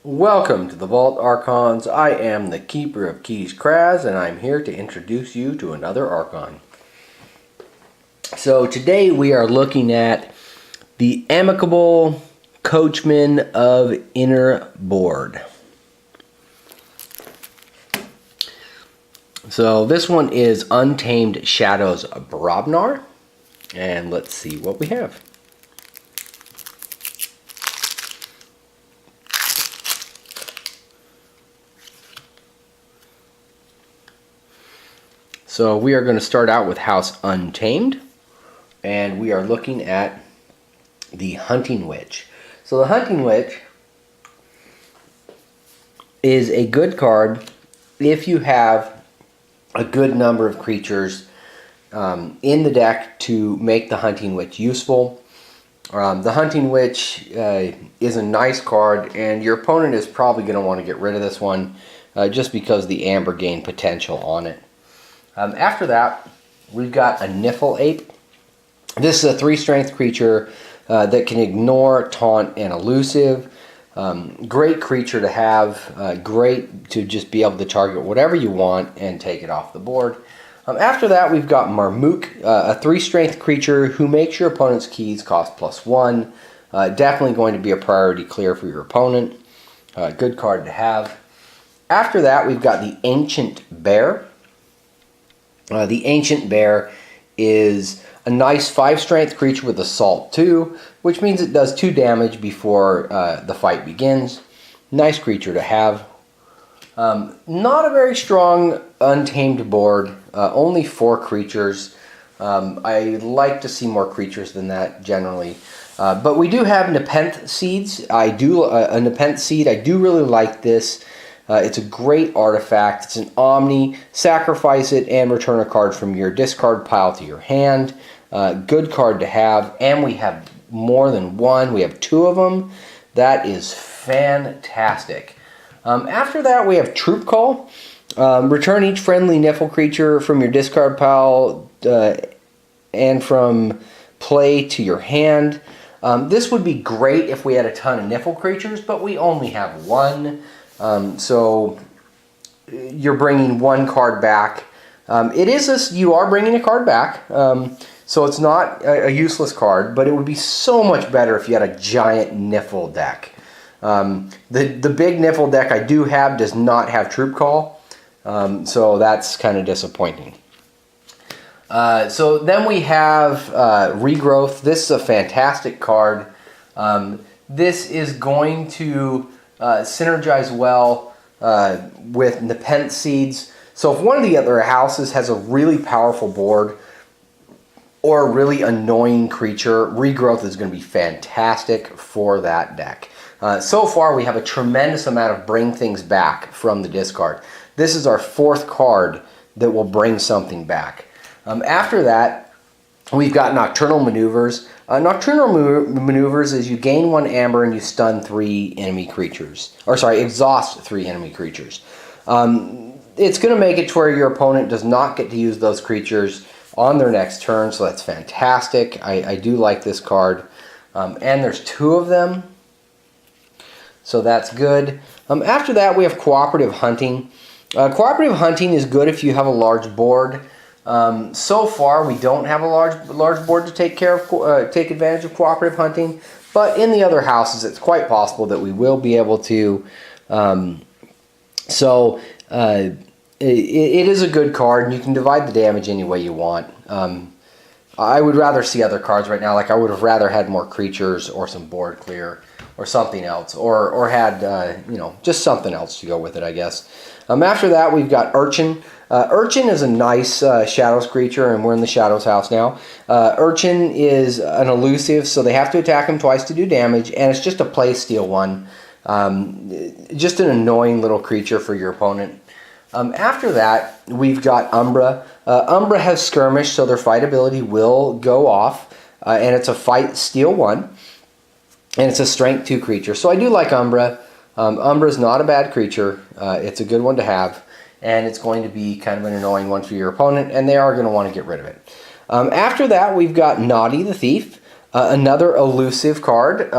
Welcome to the Vault Archons. I am the Keeper of Keys, Kraz, and I'm here to introduce you to another Archon. So today we are looking at the Amicable Coachman of Innerboard. So this one is Untamed Shadows Brobnar, and let's see what we have. So we are going to start out with House Untamed, and we are looking at the Hunting Witch. So the Hunting Witch is a good card if you have a good number of creatures in the deck to make the Hunting Witch useful. The Hunting Witch is a nice card, and your opponent is probably going to want to get rid of this one just because of the Amber gain potential on it. After that, we've got a Niffle Ape. This is a 3-strength creature that can ignore, taunt, and elusive. Great creature to have. Great to just be able to target whatever you want and take it off the board. After that, we've got Marmook, a 3-strength creature who makes your opponent's keys cost +1. Definitely going to be a priority clear for your opponent. Good card to have. After that, we've got the Ancient Bear. The Ancient Bear is a nice 5-strength creature with Assault 2, which means it does 2 damage before the fight begins. Nice creature to have. Not a very strong Untamed board, only 4 creatures. I like to see more creatures than that generally. But we do have Nepenthe Seeds. A Nepenthe Seed. I do really like this. It's a great artifact. It's an Omni. Sacrifice it and return a card from your discard pile to your hand. Good card to have. And we have more than one. We have 2 of them. That is fantastic. After that, we have Troop Call. Return each friendly Niffle creature from your discard pile and from play to your hand. This would be great if we had a ton of Niffle creatures, but we only have 1. So you're bringing 1 card back. You are bringing a card back, so it's not a useless card, but it would be so much better if you had a giant Niffle deck. The big Niffle deck I do have does not have Troop Call, so that's kind of disappointing. So then we have Regrowth. This is a fantastic card. This is going to synergize well with Nepenthe Seeds. So if one of the other houses has a really powerful board or a really annoying creature, Regrowth is going to be fantastic for that deck. So far we have a tremendous amount of bring things back from the discard. This is our 4th card that will bring something back. After that, we've got Nocturnal Maneuvers. Nocturnal Maneuvers is you gain 1 amber and you stun 3 enemy creatures. Or sorry, exhaust 3 enemy creatures. It's going to make it to where your opponent does not get to use those creatures on their next turn, so that's fantastic. I do like this card. And there's 2 of them, so that's good. After that, we have Cooperative Hunting. Cooperative Hunting is good if you have a large board. So far, we don't have a large board to take advantage of Cooperative Hunting, but in the other houses, it's quite possible that we will be able to. It is a good card, and you can divide the damage any way you want. I would rather see other cards right now. Like I would have rather had more creatures or some board clear or something else, or had just something else to go with it, I guess. After that, we've got Urchin. Urchin is a nice Shadows creature, and we're in the Shadows house now. Urchin is an elusive, so they have to attack him twice to do damage, and it's just a play steal 1. Just an annoying little creature for your opponent. After that, we've got Umbra. Umbra has Skirmish, so their fight ability will go off, and it's a fight steal 1, and it's a strength 2 creature. So I do like Umbra. Umbra is not a bad creature. It's a good one to have, and it's going to be kind of an annoying one for your opponent, and they are going to want to get rid of it. After that, we've got Naughty the Thief. Another elusive card.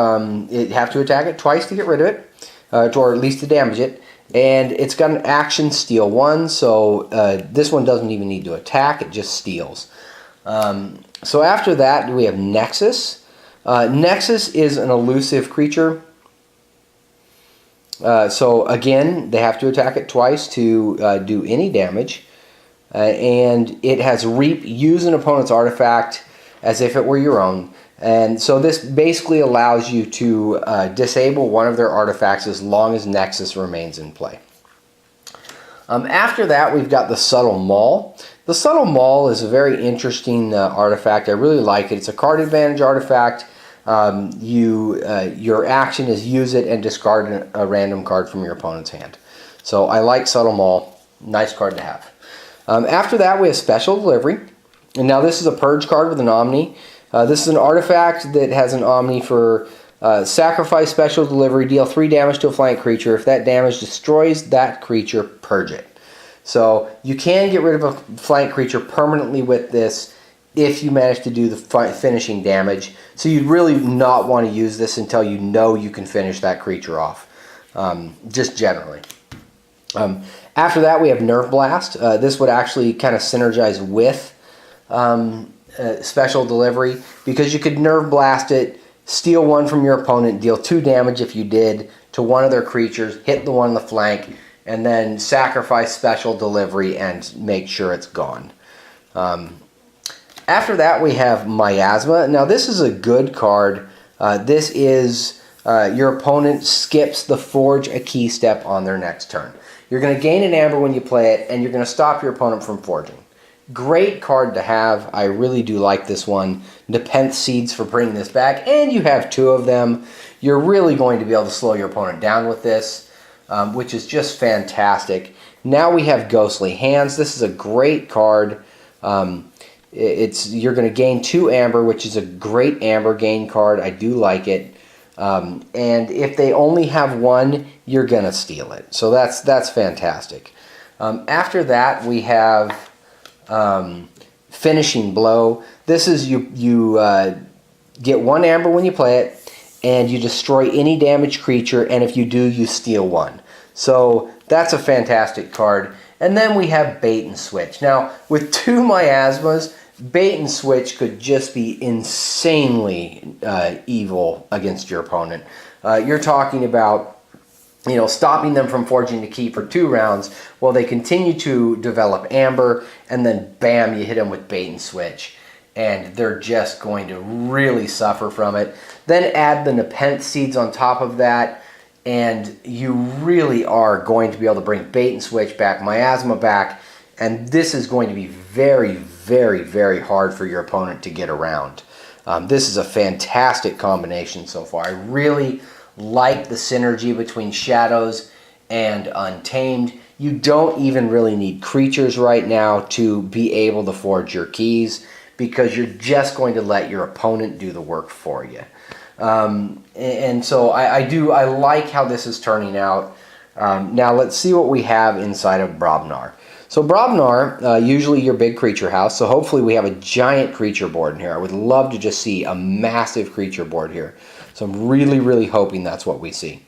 You have to attack it twice to get rid of it. or at least to damage it. And it's got an action steal 1, so this one doesn't even need to attack, it just steals. So after that, we have Nexus. Nexus is an elusive creature. So again, they have to attack it twice to do any damage. And it has Reap, use an opponent's artifact as if it were your own. And so this basically allows you to disable one of their artifacts as long as Nexus remains in play. After that, we've got the Subtle Maul. The Subtle Maul is a very interesting artifact. I really like it. It's a card advantage artifact. Your action is use it and discard a random card from your opponent's hand. So I like Subtle Maul. Nice card to have. After that, we have Special Delivery. And now this is a Purge card with an Omni. This is an artifact that has an Omni for sacrifice Special Delivery, deal 3 damage to a flank creature. If that damage destroys that creature, purge it. So you can get rid of a flank creature permanently with this if you manage to do the finishing damage. So you'd really not want to use this until you know you can finish that creature off, just generally. After that, we have Nerve Blast. This would actually kind of synergize with Special Delivery, because you could Nerve Blast it, steal 1 from your opponent, deal 2 damage if you did to one of their creatures, hit the one on the flank, and then sacrifice Special Delivery and make sure it's gone. After that, we have Miasma. Now this is a good card. This is your opponent skips the Forge a Key step on their next turn. You're going to gain an Amber when you play it, and you're going to stop your opponent from forging. Great card to have. I really do like this one. Nepenthe Seeds for bringing this back, and you have 2 of them. You're really going to be able to slow your opponent down with this, which is just fantastic. Now we have Ghostly Hands. This is a great card. You're going to gain 2 Amber, which is a great Amber gain card. I do like it. And if they only have 1, you're going to steal it. So that's fantastic. After that, we have Finishing Blow. This is you get 1 Amber when you play it, and you destroy any damaged creature, and if you do, you steal 1. So that's a fantastic card. And then we have Bait and Switch. Now, with 2 Miasmas, Bait and Switch could just be insanely evil against your opponent. You're talking about, stopping them from forging the key for 2 rounds while they continue to develop Amber, and then bam, you hit them with Bait and Switch. And they're just going to really suffer from it. Then add the Nepenthe Seeds on top of that, and you really are going to be able to bring Bait and Switch back, Miasma back, and this is going to be very, very, very hard for your opponent to get around. This is a fantastic combination so far. I really like the synergy between Shadows and Untamed. You don't even really need creatures right now to be able to forge your keys, because you're just going to let your opponent do the work for you. And so I like how this is turning out. Now let's see what we have inside of Brobnar. So Brobnar, usually your big creature house, so hopefully we have a giant creature board in here. I would love to just see a massive creature board here. So I'm really, really hoping that's what we see.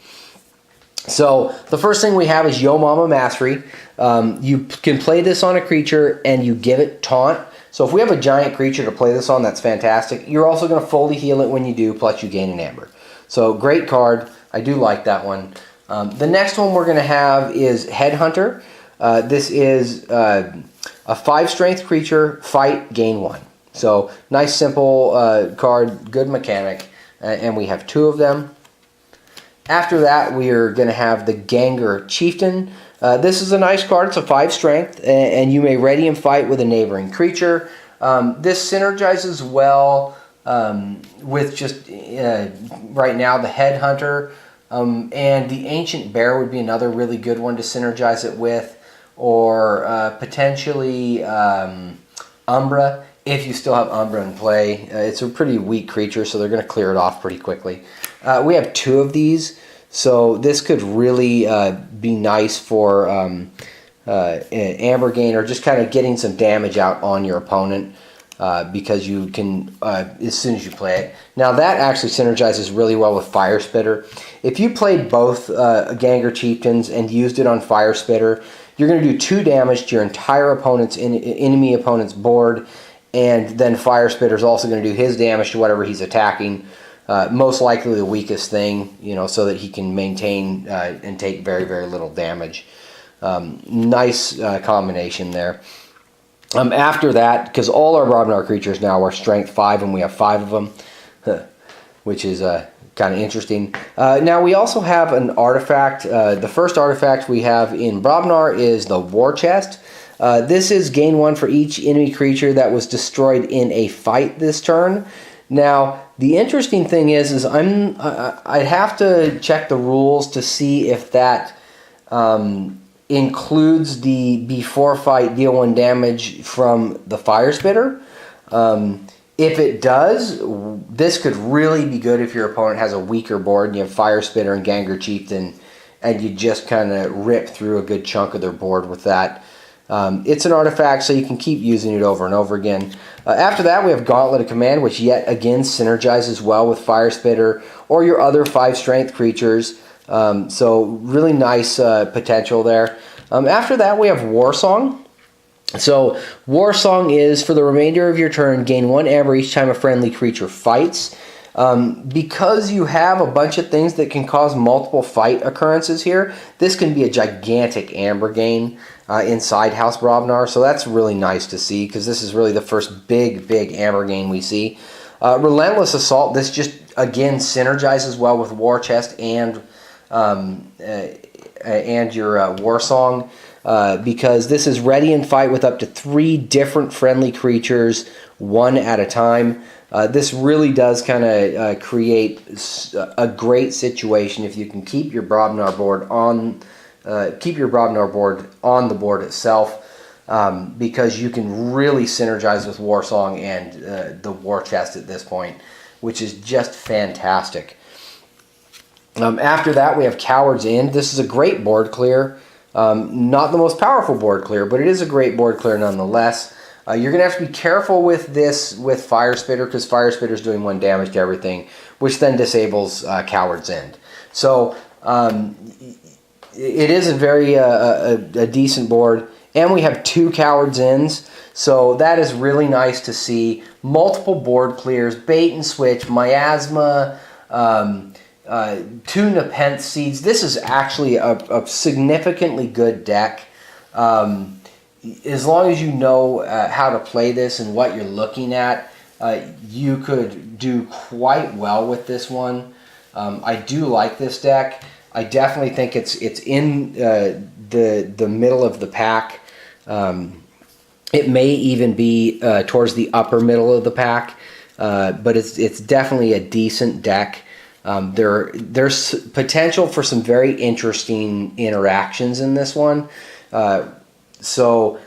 So the first thing we have is Yo Mama Mastery. You can play this on a creature and you give it Taunt. So if we have a giant creature to play this on, that's fantastic. You're also going to fully heal it when you do, plus you gain an Amber. So great card. I do like that one. The next one we're going to have is Headhunter. This is a 5 strength creature, fight, gain 1. So nice, simple card, good mechanic. And we have 2 of them. After that, we are going to have the Ganger Chieftain. This is a nice card. It's a 5 strength, and you may ready and fight with a neighboring creature. This synergizes well with just right now the Headhunter, and the Ancient Bear would be another really good one to synergize it with, or potentially Umbra, if you still have Umbra in play. It's a pretty weak creature, so they're going to clear it off pretty quickly. We have 2 of these, so this could really be nice for Amber gain, or just kind of getting some damage out on your opponent, because you can, as soon as you play it. Now that actually synergizes really well with Fire Spitter. If you played both Ganger Chieftains and used it on Fire Spitter, you're going to do 2 damage to your entire enemy opponent's board, and then Fire Spitter is also going to do his damage to whatever he's attacking. Most likely the weakest thing, you know, so that he can maintain and take very, very little damage. Nice combination there. After that, because all our Brobnar creatures now are strength 5 and we have 5 of them, which is kind of interesting. Now we also have an artifact. The first artifact we have in Brobnar is the War Chest. This is gain 1 for each enemy creature that was destroyed in a fight this turn. Now, the interesting thing is I'd have to check the rules to see if that includes the before fight deal 1 damage from the Fire Spitter. If it does, this could really be good if your opponent has a weaker board and you have Fire Spitter and Ganger Chieftain, and you just kind of rip through a good chunk of their board with that. It's an artifact, so you can keep using it over and over again. After that, we have Gauntlet of Command, which yet again synergizes well with Fire Spitter or your other 5 strength creatures. So really nice potential there. After that, we have War Song. So War Song is, for the remainder of your turn, gain 1 amber each time a friendly creature fights. Because you have a bunch of things that can cause multiple fight occurrences here, this can be a gigantic amber gain inside House Brobnar, so that's really nice to see, because this is really the first big amber gain we see. Relentless Assault, this just, again, synergizes well with War Chest and your War Song, because this is ready and fight with up to 3 different friendly creatures, 1 at a time. This really does kind of create a great situation if you can keep your Brobnar board on the board itself, because you can really synergize with War Song and the War Chest at this point, which is just fantastic. After that, we have Coward's End. This is a great board clear. Not the most powerful board clear, but it is a great board clear nonetheless. You're going to have to be careful with this with Fire Spitter, because Fire Spitter is doing 1 damage to everything, which then disables Coward's End. So it is a very a decent board, and we have 2 Coward's Ends, so that is really nice to see. Multiple board clears, bait and switch, miasma, 2 Nepenthe Seeds. This is actually a significantly good deck. As long as you know how to play this and what you're looking at, you could do quite well with this one. I do like this deck. I definitely think it's in the middle of the pack. It may even be towards the upper middle of the pack, but it's definitely a decent deck. There's potential for some very interesting interactions in this one. So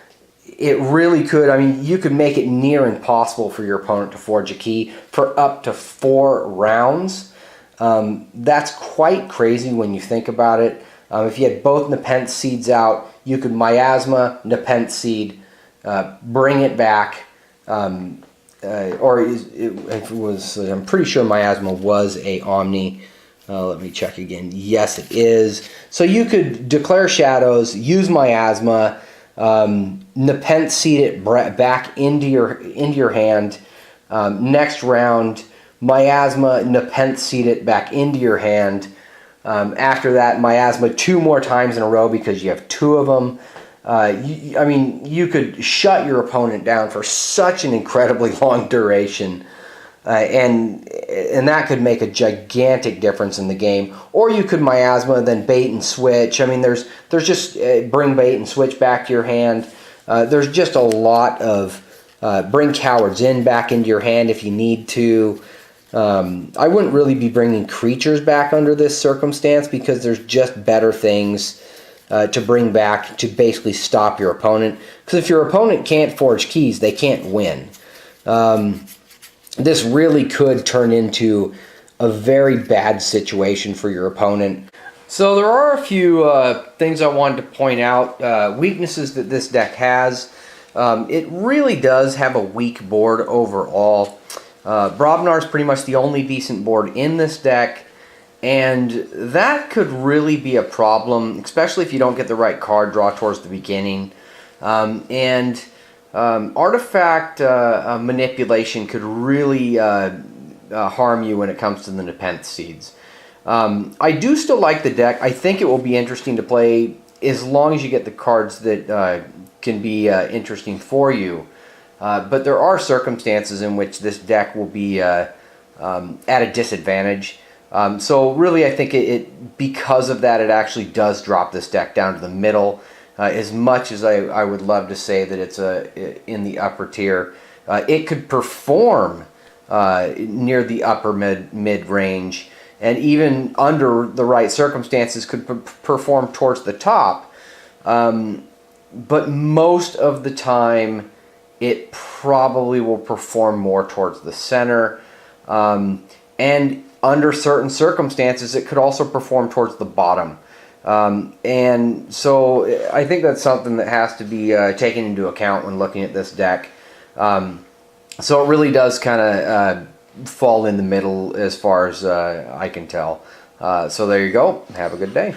it really could, I mean, you could make it near impossible for your opponent to forge a key for up to 4 rounds. That's quite crazy when you think about it. If you had both Nepenthe Seeds out, you could miasma, Nepenthe Seed, bring it back, or if it was, I'm pretty sure miasma was a Omni. Let me check again. Yes, it is. So you could declare Shadows, use miasma, Nepenthe Seed it back into your hand. Next round, miasma, Nepenthe Seed it back into your hand. After that, miasma 2 more times in a row because you have 2 of them. I mean, you could shut your opponent down for such an incredibly long duration, and that could make a gigantic difference in the game. Or you could miasma, then bait and switch. I mean, there's just bring bait and switch back to your hand. There's just a lot of bring Coward's End back into your hand if you need to. I wouldn't really be bringing creatures back under this circumstance, because there's just better things to bring back to basically stop your opponent. Because if your opponent can't forge keys, they can't win. This really could turn into a very bad situation for your opponent. So there are a few things I wanted to point out, weaknesses that this deck has. It really does have a weak board overall. Brobnar is pretty much the only decent board in this deck. And that could really be a problem, especially if you don't get the right card draw towards the beginning. Artifact manipulation could really harm you when it comes to the Nepenthe Seeds. I do still like the deck. I think it will be interesting to play as long as you get the cards that can be interesting for you. But there are circumstances in which this deck will be at a disadvantage. So really, I think because of that, it actually does drop this deck down to the middle. As much as I would love to say that it's in the upper tier, it could perform near the upper mid range, and even under the right circumstances could perform towards the top. But most of the time, it probably will perform more towards the center. And under certain circumstances, it could also perform towards the bottom. And so I think that's something that has to be taken into account when looking at this deck. So it really does kind of fall in the middle as far as I can tell. So there you go. Have a good day.